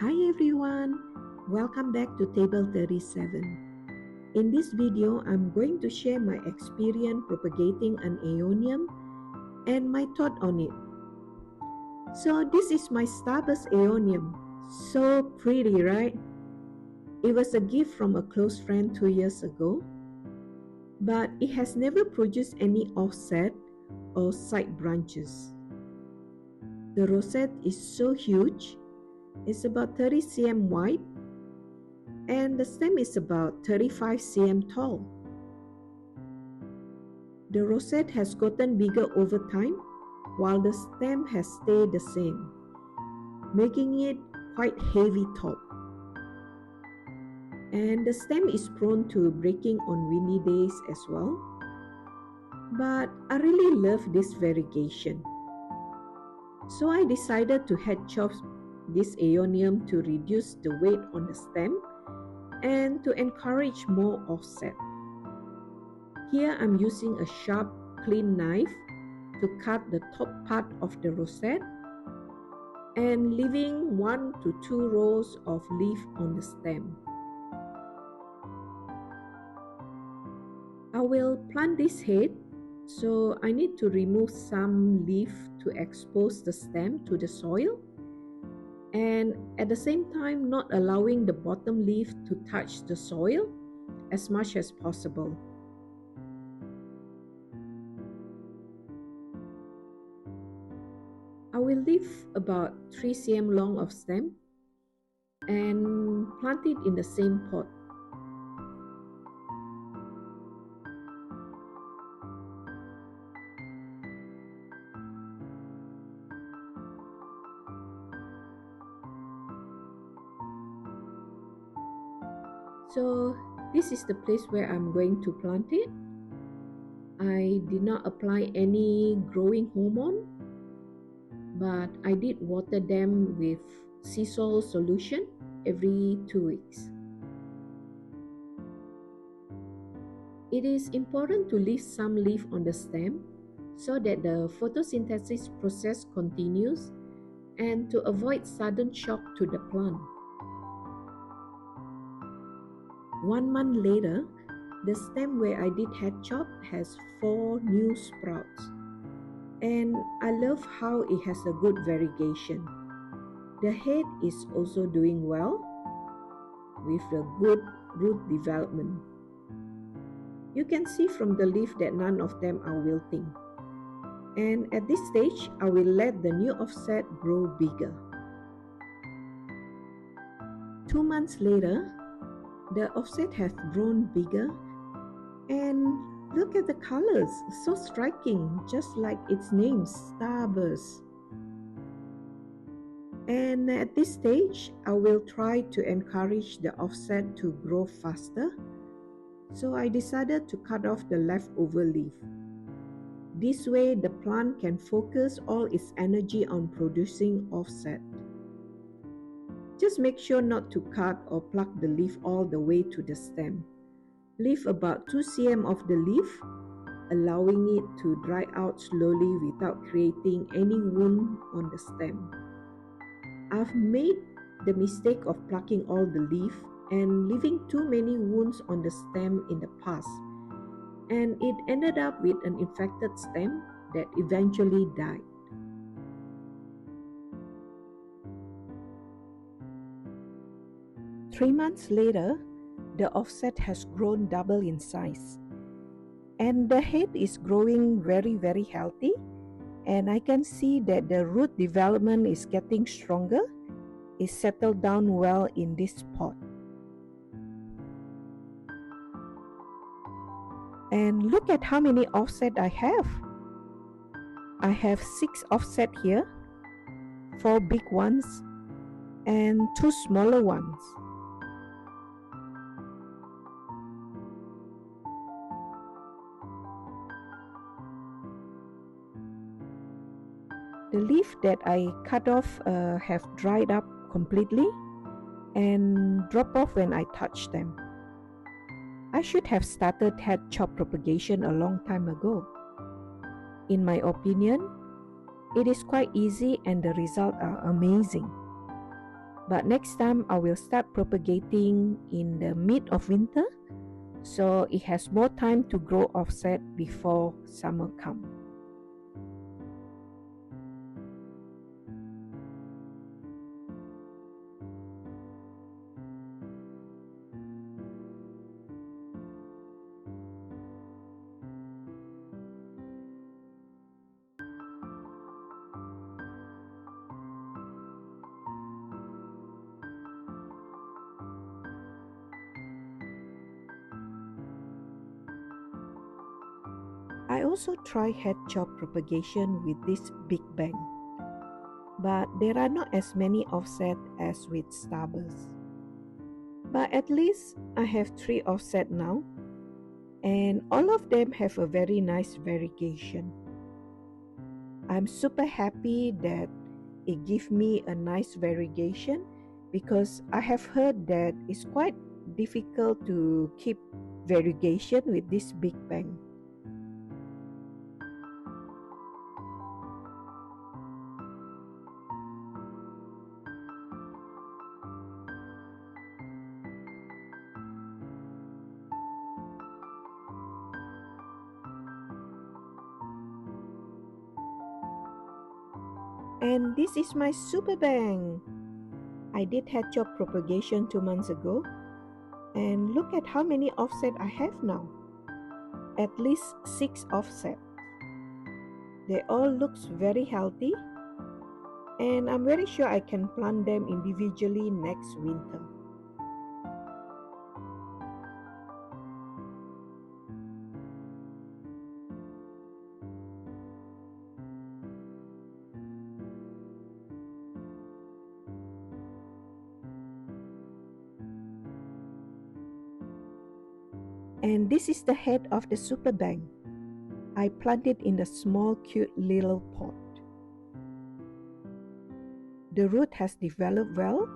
Hi everyone, welcome back to table 37. In this video, I'm going to share my experience propagating an Aeonium and my thought on it. So this is my starburst Aeonium. So pretty, right? It was a gift from a close friend 2 years ago, but it has never produced any offset or side branches. The rosette is so huge. It's about 30 cm wide and the stem is about 35 cm tall. The rosette has gotten bigger over time while the stem has stayed the same, making it quite heavy top. And the stem is prone to breaking on windy days as well. But I really love this variegation. So I decided to head chop this Aeonium to reduce the weight on the stem and to encourage more offset. Here I'm using a sharp, clean knife to cut the top part of the rosette and leaving 1 to 2 rows of leaf on the stem. I will plant this head, so I need to remove some leaf to expose the stem to the soil and at the same time not allowing the bottom leaf to touch the soil as much as possible. I will leave about 3 cm long of stem and plant it in the same pot. So this is the place where I'm going to plant it. I did not apply any growing hormone, but I did water them with sea salt solution every 2 weeks. It is important to leave some leaf on the stem so that the photosynthesis process continues and to avoid sudden shock to the plant. 1 month later, the stem where I did head chop has 4 new sprouts. And I love how it has a good variegation. The head is also doing well with a good root development. You can see from the leaf that none of them are wilting. And at this stage, I will let the new offset grow bigger. 2 months later, the offset has grown bigger and look at the colors, so striking, just like its name, Starburst. And at this stage, I will try to encourage the offset to grow faster. So I decided to cut off the leftover leaf. This way, the plant can focus all its energy on producing offset. Just make sure not to cut or pluck the leaf all the way to the stem. Leave about 2 cm of the leaf, allowing it to dry out slowly without creating any wound on the stem. I've made the mistake of plucking all the leaf and leaving too many wounds on the stem in the past, and it ended up with an infected stem that eventually died. Three months later, the offset has grown double in size. And the head is growing very healthy. And I can see that the root development is getting stronger. It's settled down well in this pot. And look at how many offset I have. I have 6 offset here, 4 big ones, and 2 smaller ones. The leaf that I cut off have dried up completely and drop off when I touch them. I should have started head chop propagation a long time ago. In my opinion, it is quite easy and the results are amazing. But next time I will start propagating in the mid of winter, so it has more time to grow offset before summer comes. I also try head chop propagation with this big bang, but there are not as many offset as with starburst. But at least I have 3 offset now, and all of them have a very nice variegation. I'm super happy that it gives me a nice variegation, because I have heard that it's quite difficult to keep variegation with this big bang. And this is my super bang. I did head chop propagation 2 months ago, and look at how many offset I have now. At least 6 offset. They all looks very healthy, and I'm very sure I can plant them individually next winter. And this is the head of the super bang. I planted in a small cute little pot. The root has developed well,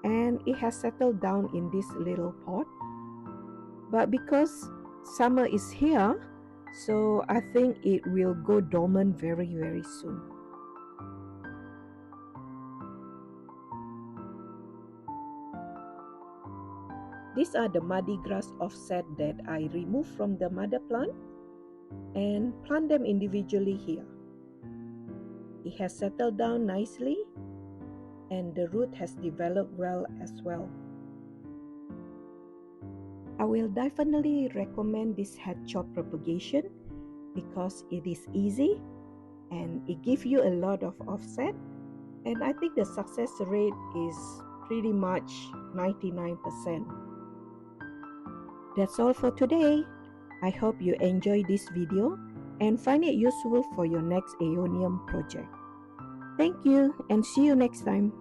and it has settled down in this little pot. But because summer is here, so I think it will go dormant very soon. These are the muddy grass offset that I removed from the mother plant and plant them individually here. It has settled down nicely, and the root has developed well as well. I will definitely recommend this head chop propagation because it is easy and it gives you a lot of offset, and I think the success rate is pretty much 99%. That's all for today. I hope you enjoyed this video and find it useful for your next Aeonium project. Thank you and see you next time.